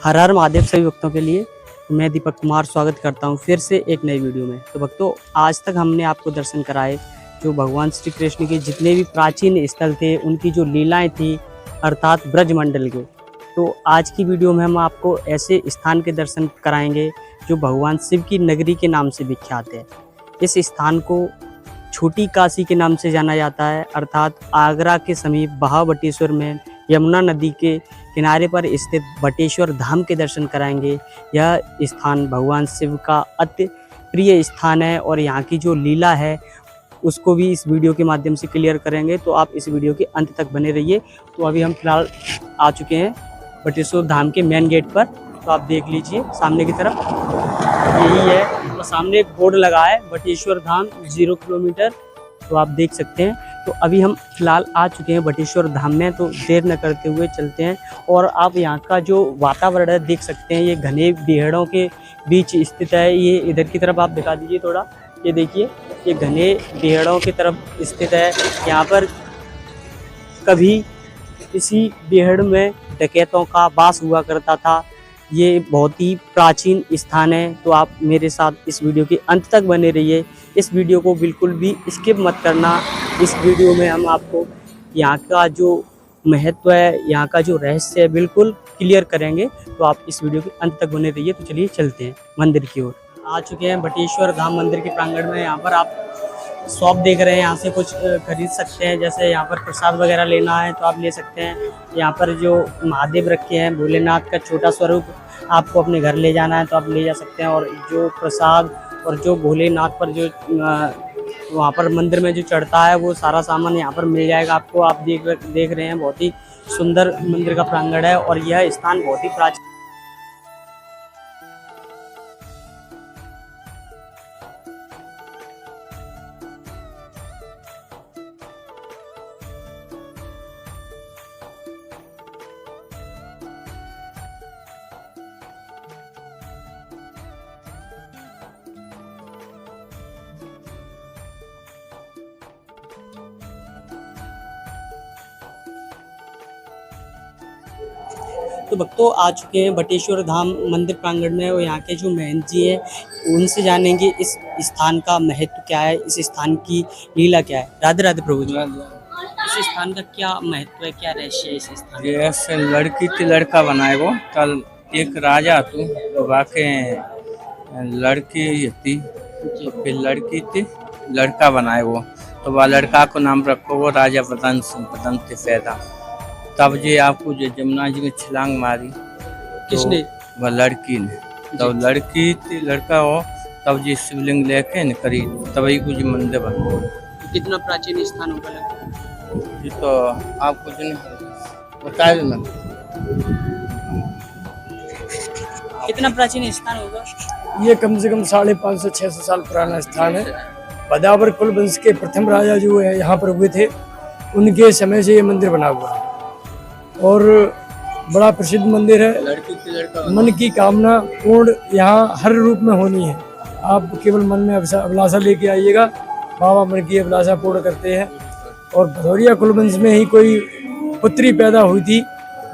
हर हर महादेव सभी भक्तों के लिए मैं दीपक कुमार स्वागत करता हूं फिर से एक नई वीडियो में। तो भक्तों, आज तक हमने आपको दर्शन कराए जो भगवान श्री कृष्ण के जितने भी प्राचीन स्थल थे, उनकी जो लीलाएं थी अर्थात ब्रजमंडल के। तो आज की वीडियो में हम आपको ऐसे स्थान के दर्शन कराएंगे जो भगवान शिव की नगरी के नाम से विख्यात है। इस स्थान को छोटी काशी के नाम से जाना जाता है, अर्थात आगरा के समीप बहावटेश्वर में यमुना नदी के किनारे पर स्थित बटेश्वर धाम के दर्शन कराएंगे। यह स्थान भगवान शिव का अति प्रिय स्थान है और यहाँ की जो लीला है उसको भी इस वीडियो के माध्यम से क्लियर करेंगे। तो आप इस वीडियो के अंत तक बने रहिए। तो अभी हम फिलहाल आ चुके हैं बटेश्वर धाम के मेन गेट पर। तो आप देख लीजिए सामने की तरफ यही है, और सामने एक बोर्ड लगा है बटेश्वर धाम 0 किलोमीटर, तो आप देख सकते हैं। तो अभी हम फिलहाल आ चुके हैं बटेश्वर धाम में, तो देर न करते हुए चलते हैं। और आप यहाँ का जो वातावरण है देख सकते हैं, ये घने पेड़ों के बीच स्थित है। ये इधर की तरफ आप दिखा दीजिए थोड़ा, ये देखिए ये घने पेड़ों की तरफ स्थित है। यहाँ पर कभी इसी बेहड़ में डकैतों का वास हुआ करता था। ये बहुत ही प्राचीन स्थान है। तो आप मेरे साथ इस वीडियो के अंत तक बने रहिए। इस वीडियो को बिल्कुल भी स्किप मत करना। इस वीडियो में हम आपको यहाँ का जो महत्व है, यहाँ का जो रहस्य है, बिल्कुल क्लियर करेंगे। तो आप इस वीडियो के अंत तक बने रहिए। तो चलिए चलते हैं मंदिर की ओर। आ चुके हैं बटेश्वर धाम मंदिर के प्रांगण में। यहाँ पर आप शॉप देख रहे हैं, यहाँ से कुछ खरीद सकते हैं। जैसे यहाँ पर प्रसाद वगैरह लेना है तो आप ले सकते हैं। यहाँ पर जो महादेव रखे हैं, भोलेनाथ का छोटा स्वरूप, आपको अपने घर ले जाना है तो आप ले जा सकते हैं। और जो प्रसाद और जो भोलेनाथ पर जो वहाँ पर मंदिर में जो चढ़ता है वो सारा सामान यहाँ पर मिल जाएगा आपको। आप देख रहे हैं, बहुत ही सुंदर मंदिर का प्रांगण है और यह स्थान बहुत ही प्राचीन। तो भक्तों, आ चुके हैं बटेश्वर धाम मंदिर प्रांगण में और यहाँ के जो महंत जी हैं उनसे जानेंगे इस स्थान का महत्व क्या है, इस स्थान की लीला क्या है। राधे राधे प्रभु जी। इस स्थान का क्या महत्व है, क्या रहस्य है इस स्थान का? ऐसे लड़की थी लड़का बनाए वो कल एक राजा तू तो वाके लड़की थी, तो फिर लड़की थी लड़का बनाए वो, तो वह लड़का को नाम रखो वो राजा पतन थे पैदा। तब जे आपको जो जमुना जी में छलांग मारी किसने? तो वह लड़की ने, तब लड़की थी लड़का हो, तब जी शिवलिंग लेके न करी, तभी कुछ मंदिर बन। कितना प्राचीन स्थान होगा लगता? ये तो आप कुछ नहीं बता देना। कितना प्राचीन स्थान होगा? ये कम से कम 550-600 साल पुराना स्थान है। बदावर कुल वंश के प्रथम राजा जो है यहाँ पर हुए थे, उनके समय से ये मंदिर बना हुआ है और बड़ा प्रसिद्ध मंदिर है। लड़की थी लड़का मन की कामना पूर्ण यहाँ हर रूप में होनी है। आप केवल मन में अभिलाषा लेके आइएगा, बाबा मन की अभिलाषा पूर्ण करते हैं। और भदौरिया कुलवंश में ही कोई पुत्री पैदा हुई थी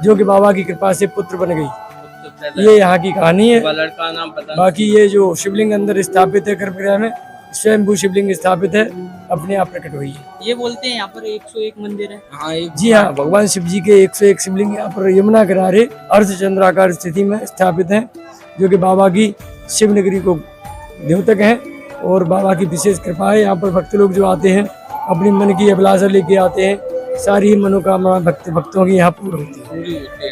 जो कि बाबा की कृपा से पुत्र बन गई। ये यहाँ की कहानी है। लड़का नाम पता। बाकी ये जो शिवलिंग अंदर स्थापित है गर्भगृह में, स्वयंभू शिवलिंग स्थापित है, अपने आप प्रकट हुई है। ये बोलते हैं यहाँ पर 101 मंदिर है। हाँ जी हाँ, भगवान शिव जी के 101 शिवलिंग यहाँ पर यमुना किनारे अर्धचंद्राकार स्थिति में स्थापित हैं, जो कि बाबा की शिव नगरी को द्योतक है और बाबा की विशेष कृपा है। यहाँ पर भक्त लोग जो आते हैं अपनी मन की अभिलाषा लेके आते हैं, सारी ही मनोकामना भक्तों की यहाँ पूर्ण होती है।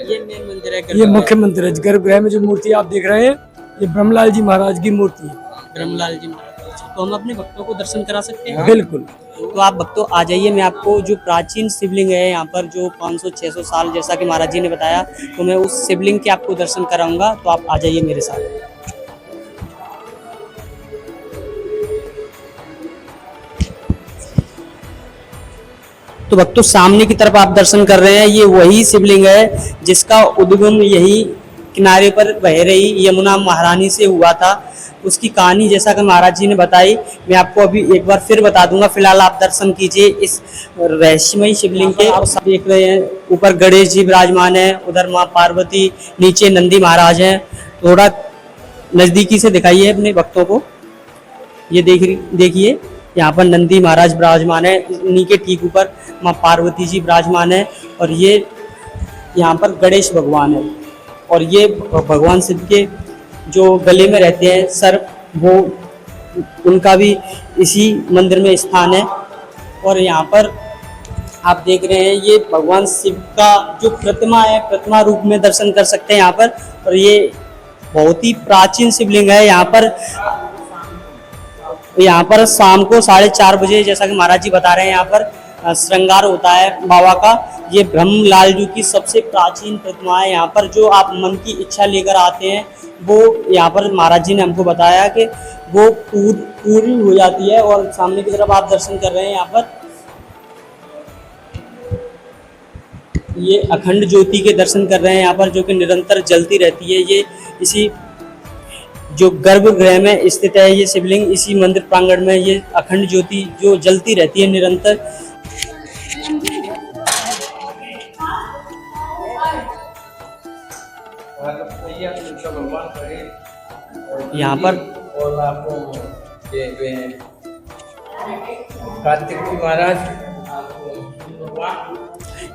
ये मेन मंदिर है, ये मुख्य मंदिर है। गर्भगृह में जो मूर्ति आप देख रहे हैं, ये ब्रह्मलाल जी महाराज की मूर्ति है। ब्रह्मलाल जी महाराज। तो हम अपने भक्तों को दर्शन करा सकते हैं? बिल्कुल। तो आप भक्तों आ जाइए, मैं आपको जो प्राचीन शिवलिंग है यहाँ पर जो 500-600 साल जैसा कि महाराज जी ने बताया, तो मैं उस शिवलिंग के आपको दर्शन कराऊंगा। तो आप आ जाइए मेरे साथ। तो भक्तों, सामने की तरफ आप दर्शन कर रहे हैं, ये वही शिवलिंग है जिसका उद्गम यही किनारे पर बह रही यमुना महारानी से हुआ था। उसकी कहानी जैसा कि महाराज जी ने बताई, मैं आपको अभी एक बार फिर बता दूंगा। फिलहाल आप दर्शन कीजिए इस रहस्यमयी शिवलिंग के। आप सब देख रहे हैं ऊपर गणेश जी विराजमान है, उधर माँ पार्वती, नीचे नंदी महाराज हैं। थोड़ा नजदीकी से दिखाइए अपने भक्तों को। ये देखिए यहाँ पर नंदी महाराज विराजमान है, इन्हीं के ठीक ऊपर माँ पार्वती जी विराजमान है, और ये यहाँ पर गणेश भगवान है। और ये भगवान शिव के जो गले में रहते हैं सर्प, वो उनका भी इसी मंदिर में स्थान है। और यहाँ पर आप देख रहे हैं ये भगवान शिव का जो प्रतिमा है, प्रतिमा रूप में दर्शन कर सकते हैं यहाँ पर। और ये बहुत ही प्राचीन शिवलिंग है। यहाँ पर शाम को 4:30 बजे, जैसा कि महाराज जी बता रहे हैं, यहाँ पर श्रृंगार होता है बाबा का। ये ब्रह्मलाल जी की सबसे प्राचीन प्रतिमा है। यहाँ पर जो आप मन की इच्छा लेकर आते हैं, वो यहाँ पर महाराज जी ने हमको बताया कि वो पूरी हो जाती है। और सामने की तरफ आप दर्शन कर रहे हैं, यहाँ पर ये अखंड ज्योति के दर्शन कर रहे हैं यहाँ पर, जो कि निरंतर जलती रहती है। ये इसी जो गर्भगृह में स्थित है ये शिवलिंग, इसी मंदिर प्रांगण में ये अखंड ज्योति जो जलती रहती है निरंतर। यहाँ पर और आपको कार्तिक महाराज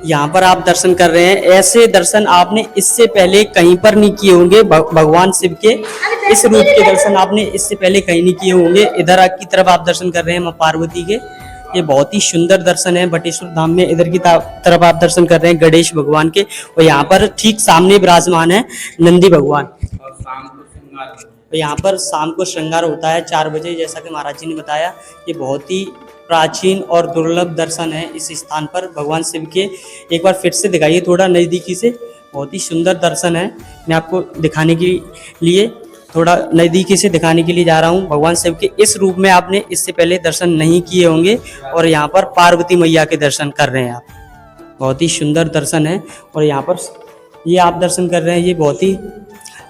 यहाँ पर आप दर्शन कर रहे हैं। ऐसे दर्शन आपने इससे पहले कहीं पर नहीं किए होंगे। भगवान शिव के इस रूप के दर्शन आपने इससे पहले कहीं नहीं किए होंगे। इधर की तरफ आप दर्शन कर रहे हैं माँ पार्वती के, ये बहुत ही सुंदर दर्शन है बटेश्वर धाम में। इधर की तरफ आप दर्शन कर रहे हैं गणेश भगवान के, और यहाँ पर ठीक सामने विराजमान है नंदी भगवान। और यहाँ पर शाम को श्रृंगार होता है 4 बजे, जैसा कि महाराज जी ने बताया। ये बहुत ही प्राचीन और दुर्लभ दर्शन है इस स्थान पर भगवान शिव के। एक बार फिर से दिखाइए थोड़ा नज़दीकी से, बहुत ही सुंदर दर्शन है। मैं आपको दिखाने के लिए थोड़ा नज़दीकी से दिखाने के लिए जा रहा हूँ। भगवान शिव के इस रूप में आपने इससे पहले दर्शन नहीं किए होंगे। और यहाँ पर पार्वती मैया के दर्शन कर रहे हैं आप, बहुत ही सुंदर दर्शन है। और यहाँ पर ये आप दर्शन कर रहे हैं, ये बहुत ही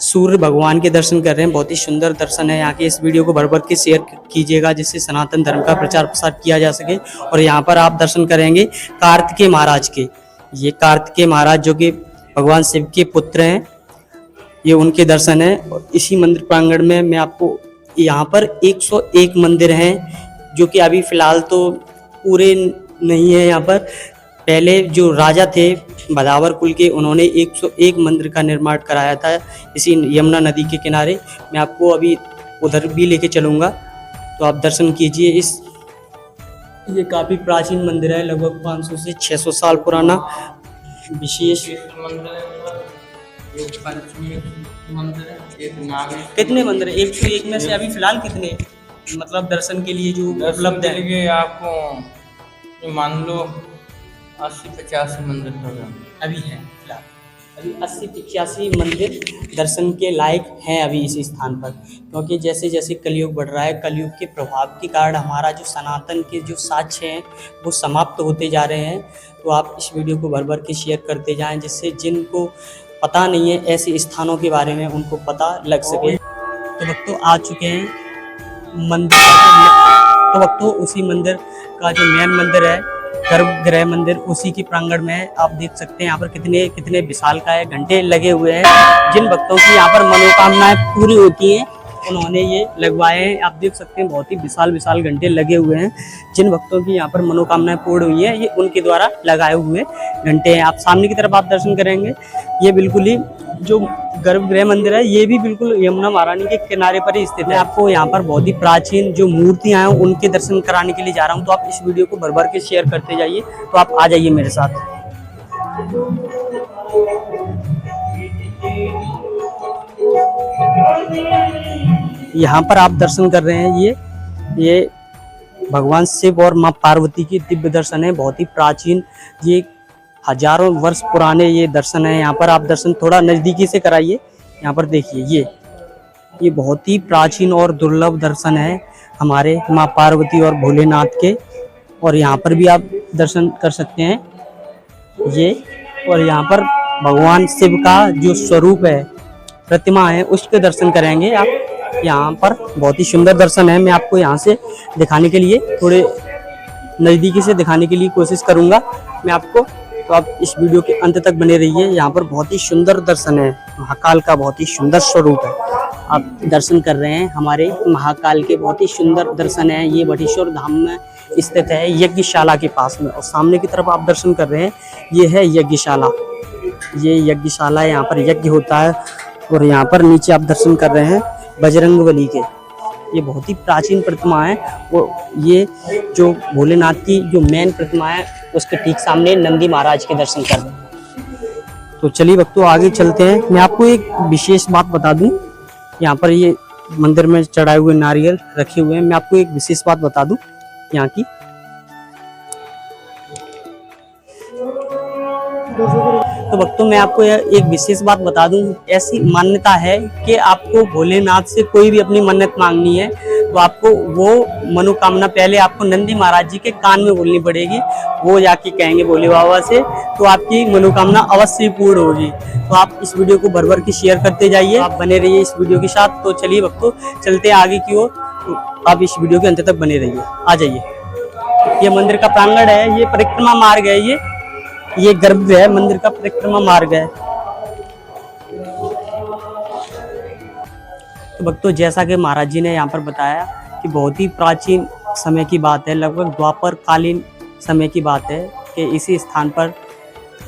सूर्य भगवान के दर्शन कर रहे हैं, बहुत ही सुंदर दर्शन है। यहाँ के इस वीडियो को भर भर के शेयर कीजिएगा, जिससे सनातन धर्म का प्रचार प्रसार किया जा सके। और यहाँ पर आप दर्शन करेंगे कार्तिकेय महाराज के। ये कार्तिकेय महाराज जो कि भगवान शिव के पुत्र हैं, ये उनके दर्शन है। और इसी मंदिर प्रांगण में मैं आपको यहाँ पर 101 मंदिर हैं, जो कि अभी फिलहाल तो पूरे नहीं है। यहाँ पर पहले जो राजा थे भदावर कुल के, उन्होंने 101 मंदिर का निर्माण कराया था इसी यमुना नदी के किनारे। मैं आपको अभी उधर भी लेके चलूँगा, तो आप दर्शन कीजिए। ये काफ़ी प्राचीन मंदिर है, लगभग 500 से 600 साल पुराना विशेष कितने मंदिर है 101 में से अभी फिलहाल कितने मतलब दर्शन के लिए जो उपलब्ध है? आपको मान लो 80-85 मंदिर अभी है फिलहाल, अभी 80-85 मंदिर दर्शन के लायक हैं अभी इस स्थान पर। क्योंकि जैसे जैसे कलयुग बढ़ रहा है, कलयुग के प्रभाव के कारण हमारा जो सनातन के जो साक्ष्य हैं वो समाप्त होते जा रहे हैं। तो आप इस वीडियो को भर भर के शेयर करते जाएं, जिससे जिनको पता नहीं है ऐसे स्थानों के बारे में उनको पता लग सके। तो भक्तों आ चुके हैं मंदिर, तो भक्तों उसी मंदिर का जो मेन मंदिर है गर्भगृह मंदिर, उसी के प्रांगण में है। आप देख सकते हैं यहाँ पर कितने विशालकाय घंटे लगे हुए हैं। जिन भक्तों की यहाँ पर मनोकामनाएं पूरी होती हैं उन्होंने ये लगवाए हैं। आप देख सकते हैं बहुत ही विशाल घंटे लगे हुए हैं। जिन भक्तों की यहाँ पर मनोकामनाएं पूर्ण हुई हैं, ये उनके द्वारा लगाए हुए घंटे हैं। आप सामने की तरफ आप दर्शन करेंगे, ये बिल्कुल ही जो गर्भगृह मंदिर है, ये भी बिल्कुल यमुना महारानी के किनारे पर ही स्थित है। आपको यहाँ पर बहुत ही प्राचीन जो मूर्तियां हैं उनके दर्शन कराने के लिए जा रहा हूँ। तो आप इस वीडियो को भर भर के शेयर करते जाइए। तो आप आ जाइए मेरे साथ। यहाँ पर आप दर्शन कर रहे हैं, ये भगवान शिव और माँ पार्वती की दिव्य दर्शन है। बहुत ही प्राचीन, ये हजारों वर्ष पुराने ये दर्शन है। यहाँ पर आप दर्शन थोड़ा नज़दीकी से कराइए। यहाँ पर देखिए, ये बहुत ही प्राचीन और दुर्लभ दर्शन है हमारे माँ पार्वती और भोलेनाथ के। और यहाँ पर भी आप दर्शन कर सकते हैं ये। और यहाँ पर भगवान शिव का जो स्वरूप है प्रतिमा है उसके दर्शन करेंगे आप। यहाँ पर बहुत ही सुंदर दर्शन है, मैं आपको यहाँ से दिखाने के लिए थोड़े नज़दीकी से दिखाने के लिए कोशिश करूँगा मैं आपको। तो आप इस वीडियो के अंत तक बने रहिए। यहाँ पर बहुत ही सुंदर दर्शन है, महाकाल का बहुत ही सुंदर स्वरूप है। आप दर्शन कर रहे हैं हमारे महाकाल के, बहुत ही सुंदर दर्शन है। ये बटेश्वर धाम में स्थित है, यज्ञशाला के पास में। और सामने की तरफ आप दर्शन कर रहे हैं, ये है यज्ञशाला। ये यज्ञशाला है, यहाँ पर यज्ञ होता है। और यहाँ पर नीचे आप दर्शन कर रहे हैं बजरंगबली के। ये बहुत ही प्राचीन प्रतिमा है। वो ये जो भोलेनाथ की जो मेन प्रतिमा है उसके ठीक सामने नंदी महाराज के दर्शन कर रहे हैं। तो चलिए भक्तों आगे चलते हैं। मैं आपको एक विशेष बात बता दूं, यहाँ पर ये मंदिर में चढ़ाए हुए नारियल रखे हुए हैं। मैं आपको एक विशेष बात बता दूं यहाँ की। तो भक्तों मैं आपको एक विशेष बात बता दूं, ऐसी मान्यता है कि आपको भोलेनाथ से कोई भी अपनी मन्नत मांगनी है तो आपको वो मनोकामना पहले आपको नंदी महाराज जी के कान में बोलनी पड़ेगी। वो जाके कहेंगे भोले बाबा से, तो आपकी मनोकामना अवश्य पूर्ण होगी। तो आप इस वीडियो को भर भर के शेयर करते जाइए, आप बने रहिए इस वीडियो के साथ। तो चलिए भक्तों चलते आगे की ओर, तो आप इस वीडियो के अंत तक बने रहिए। आ जाइए, ये मंदिर का प्रांगण है, ये परिक्रमा मार्ग है, ये गर्भ है मंदिर का, परिक्रमा मार्ग है। तो भक्तों जैसा कि महाराज जी ने यहाँ पर बताया कि बहुत ही प्राचीन समय की बात है, लगभग द्वापर कालीन समय की बात है कि इसी स्थान पर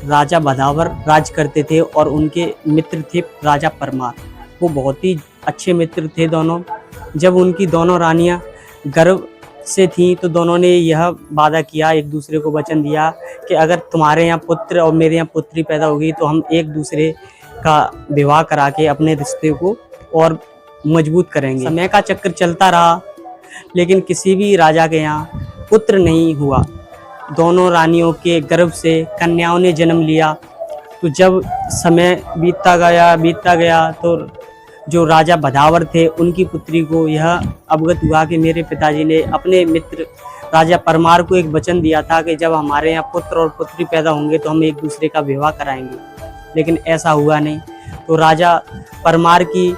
राजा भदावर राज करते थे और उनके मित्र थे राजा परमार। वो बहुत ही अच्छे मित्र थे दोनों। जब उनकी दोनों रानियां गर्भ से थी तो दोनों ने यह वादा किया, एक दूसरे को वचन दिया कि अगर तुम्हारे यहाँ पुत्र और मेरे यहाँ पुत्री पैदा होगी तो हम एक दूसरे का विवाह करा के अपने रिश्ते को और मजबूत करेंगे। समय का चक्र चलता रहा लेकिन किसी भी राजा के यहाँ पुत्र नहीं हुआ। दोनों रानियों के गर्भ से कन्याओं ने जन्म लिया। तो जब समय बीतता गया तो जो राजा भदावर थे उनकी पुत्री को यह अवगत हुआ कि मेरे पिताजी ने अपने मित्र राजा परमार को एक वचन दिया था कि जब हमारे यहाँ पुत्र और पुत्री पैदा होंगे तो हम एक दूसरे का विवाह कराएंगे, लेकिन ऐसा हुआ नहीं। तो राजा परमार की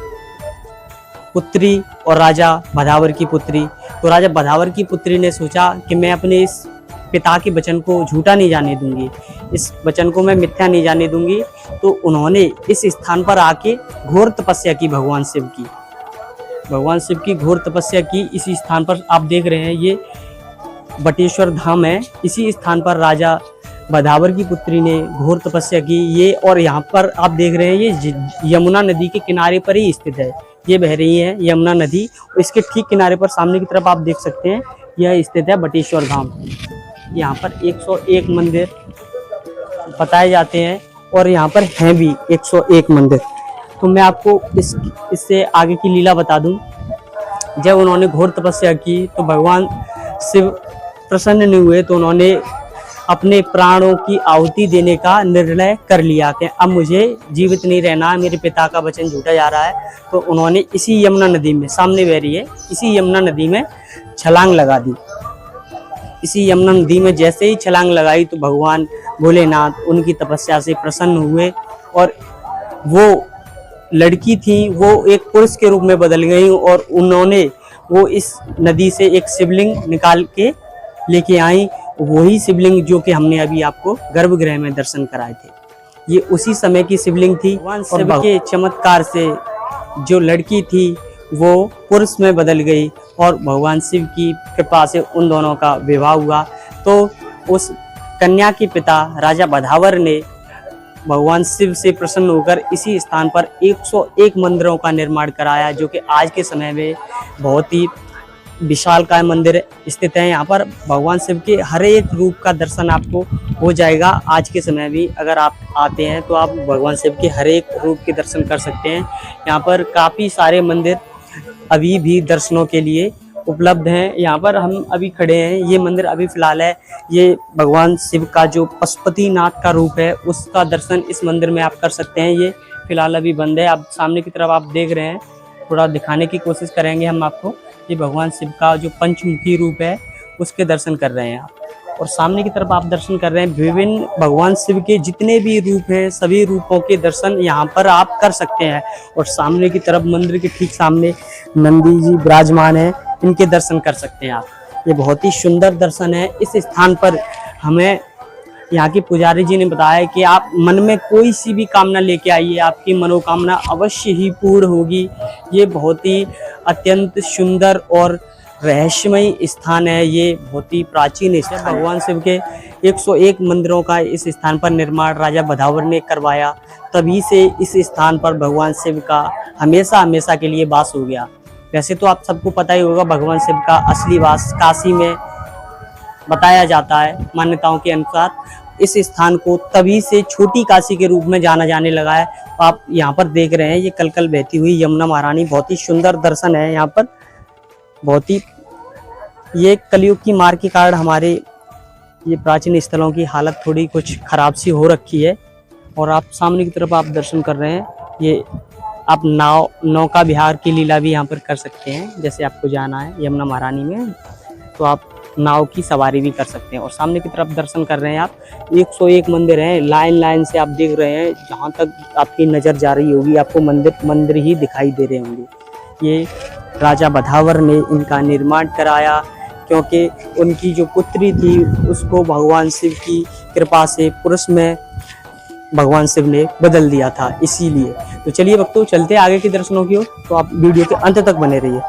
पुत्री और राजा भदावर की पुत्री, तो राजा भदावर की पुत्री ने सोचा कि मैं अपने इस पिता के वचन को झूठा नहीं जाने दूंगी, इस वचन को मैं मिथ्या नहीं जाने दूंगी। तो उन्होंने इस स्थान पर आके घोर तपस्या की, भगवान शिव की घोर तपस्या की। इसी स्थान पर आप देख रहे हैं ये बटेश्वर धाम है, इसी स्थान पर राजा भदावर की पुत्री ने घोर तपस्या की। ये और यहाँ पर आप देख रहे हैं ये यमुना नदी के किनारे पर ही स्थित है, ये बह रही है यमुना नदी। इसके ठीक किनारे पर सामने की तरफ आप देख सकते हैं यह स्थित है बटेश्वर धाम। यहाँ पर 101 मंदिर बताए जाते हैं और यहाँ पर हैं भी 101 मंदिर। तो मैं आपको इससे आगे की लीला बता दूं। जब उन्होंने घोर तपस्या की तो भगवान शिव प्रसन्न नहीं हुए, तो उन्होंने अपने प्राणों की आहुति देने का निर्णय कर लिया कि अब मुझे जीवित नहीं रहना, मेरे पिता का वचन झूठा जा रहा है। तो उन्होंने इसी यमुना नदी में, सामने बह रही है, इसी यमुना नदी में छलांग लगा दी। इसी यमुना नदी में जैसे ही छलांग लगाई तो भगवान भोलेनाथ उनकी तपस्या से प्रसन्न हुए और वो लड़की थी वो एक पुरुष के रूप में बदल गई और उन्होंने वो इस नदी से एक शिवलिंग निकाल के लेके आई। वही शिवलिंग जो कि हमने अभी आपको गर्भगृह में दर्शन कराए थे, ये उसी समय की शिवलिंग थी। भगवान शिव के चमत्कार से जो लड़की थी वो पुरुष में बदल गई और भगवान शिव की कृपा से उन दोनों का विवाह हुआ। तो उस कन्या के पिता राजा भदावर ने भगवान शिव से प्रसन्न होकर इसी स्थान पर 101 मंदिरों का निर्माण कराया, जो कि आज के समय में बहुत ही विशालकाय मंदिर स्थित है। यहाँ पर भगवान शिव के हर एक रूप का दर्शन आपको हो जाएगा। आज के समय भी अगर आप आते हैं तो आप भगवान शिव के हर एक रूप के दर्शन कर सकते हैं। यहाँ पर काफ़ी सारे मंदिर अभी भी दर्शनों के लिए उपलब्ध हैं। यहाँ पर हम अभी खड़े हैं, ये मंदिर अभी फिलहाल है, ये भगवान शिव का जो पशुपतिनाथ का रूप है उसका दर्शन इस मंदिर में आप कर सकते हैं। ये फिलहाल अभी बंद है। आप सामने की तरफ आप देख रहे हैं, थोड़ा दिखाने की कोशिश करेंगे हम आपको। ये भगवान शिव का जो पंचमुखी रूप है उसके दर्शन कर रहे हैं आप। और सामने की तरफ आप दर्शन कर रहे हैं विभिन्न भगवान शिव के जितने भी रूप हैं सभी रूपों के दर्शन यहाँ पर आप कर सकते हैं। और सामने की तरफ मंदिर के ठीक सामने नंदी जी विराजमान है, इनके दर्शन कर सकते हैं आप। ये बहुत ही सुंदर दर्शन है। इस स्थान पर हमें यहाँ के पुजारी जी ने बताया कि आप मन में कोई सी भी कामना लेके आइए, आपकी मनोकामना अवश्य ही पूर्ण होगी। ये बहुत ही अत्यंत सुंदर और रहस्यमय स्थान है। ये बहुत ही प्राचीन स्थान है। भगवान शिव के 101 मंदिरों का इस स्थान पर निर्माण राजा बधावर ने करवाया, तभी से इस स्थान पर भगवान शिव का हमेशा हमेशा के लिए वास हो गया। वैसे तो आप सबको पता ही होगा भगवान शिव का असली वास काशी में बताया जाता है। मान्यताओं के अनुसार इस स्थान को तभी से छोटी काशी के रूप में जाना जाने लगा है। आप यहाँ पर देख रहे हैं ये कलकल बहती हुई यमुना महारानी, बहुत ही सुंदर दर्शन है यहाँ पर। बहुत ही ये कलयुग की मार के कारण हमारे ये प्राचीन स्थलों की हालत थोड़ी कुछ खराब सी हो रखी है। और आप सामने की तरफ आप दर्शन कर रहे हैं, ये आप नौका विहार की लीला भी यहाँ पर कर सकते हैं। जैसे आपको जाना है यमुना महारानी में तो आप नाव की सवारी भी कर सकते हैं। और सामने की तरफ दर्शन कर रहे हैं आप 101 मंदिर हैं, लाइन लाइन से आप देख रहे हैं। जहाँ तक आपकी नज़र जा रही होगी आपको मंदिर ही दिखाई दे रहे होंगे। ये राजा बधावर ने इनका निर्माण कराया, क्योंकि उनकी जो पुत्री थी उसको भगवान शिव की कृपा से पुरुष में भगवान शिव ने बदल दिया था, इसीलिए। तो चलिए भक्तों चलते आगे के दर्शनों की ओर, तो आप वीडियो के अंत तक बने रहिए।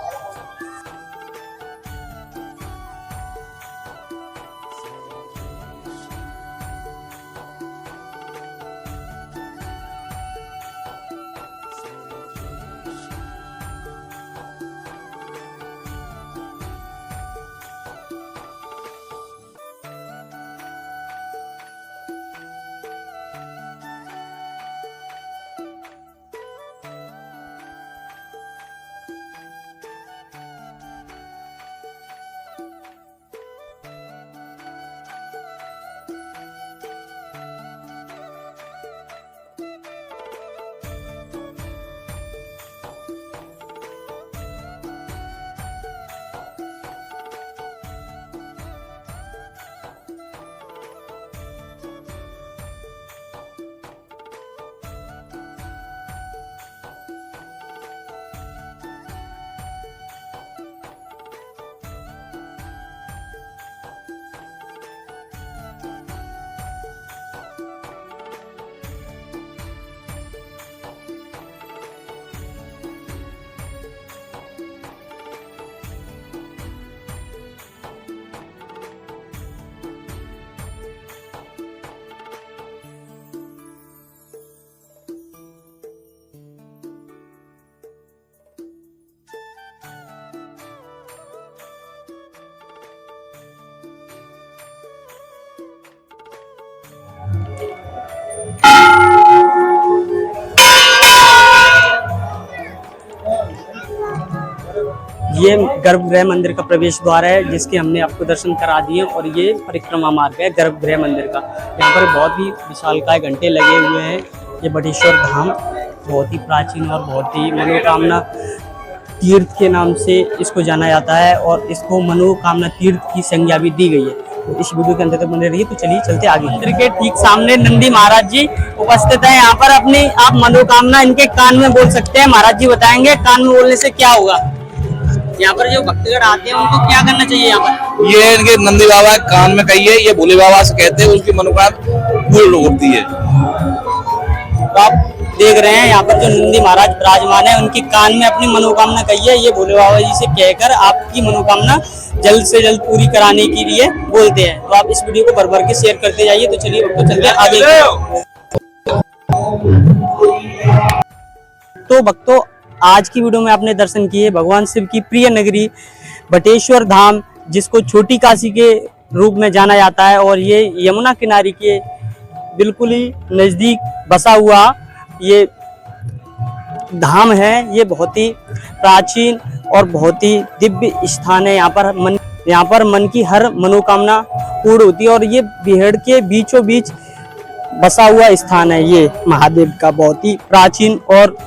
ये गर्भगृह मंदिर का प्रवेश द्वार है, जिसके हमने आपको दर्शन करा दिए। और ये परिक्रमा मार्ग है गर्भगृह मंदिर का। यहाँ पर बहुत ही विशालकाय घंटे लगे हुए हैं। ये बटेश्वर धाम बहुत ही प्राचीन और बहुत ही मनोकामना तीर्थ के नाम से इसको जाना जाता है, और इसको मनोकामना तीर्थ की संज्ञा भी दी गई है। तो इस वीडियो के अंदर तक बने रहिए। तो चलिए चलते आगे। मंदिर के ठीक सामने नंदी महाराज जी उपस्थित है। यहाँ पर अपनी आप मनोकामना इनके कान में बोल सकते हैं। महाराज जी बताएंगे कान में बोलने से क्या होगा। यहाँ पर जो भक्तगण आते हैं उनको क्या करना चाहिए। यहाँ पर ये इनके नंदी बाबा कान में कहिए, ये भोले बाबा से कहते हैं, उसकी मनोकामना पूर्ण होती है। तो आप देख रहे हैं यहाँ पर जो नंदी महाराज विराजमान है, उनकी कान में अपनी मनोकामना कहिए। ये भोले बाबा जी से कहकर आपकी मनोकामना जल्द से जल्द पूरी कराने के लिए बोलते हैं। तो आप इस वीडियो को भर भर के शेयर करते जाइए। तो चलिए भक्तों चलते हैं आगे। तो भक्तों आज की वीडियो में आपने दर्शन किए भगवान शिव की प्रिय नगरी बटेश्वर धाम, जिसको छोटी काशी के रूप में जाना जाता है। और ये यमुना किनारे के बिल्कुल ही नज़दीक बसा हुआ ये धाम है। ये बहुत ही प्राचीन और बहुत ही दिव्य स्थान है। यहाँ पर मन की हर मनोकामना पूर्ण होती है। और ये बिहड़ के बीचों बीच बसा हुआ स्थान है। ये महादेव का बहुत ही प्राचीन और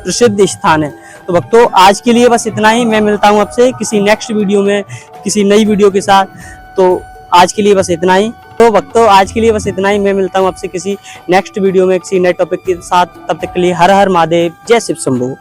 प्रसिद्ध स्थान है। तो भक्तों आज के लिए बस इतना ही। मैं मिलता हूँ आपसे किसी नेक्स्ट वीडियो में किसी नई वीडियो के साथ। तो आज के लिए बस इतना ही। तो भक्तों आज के लिए बस इतना ही। मैं मिलता हूँ आपसे किसी नेक्स्ट वीडियो में किसी नए टॉपिक के साथ। तब तक के लिए हर हर महादेव, जय शिव शंभू।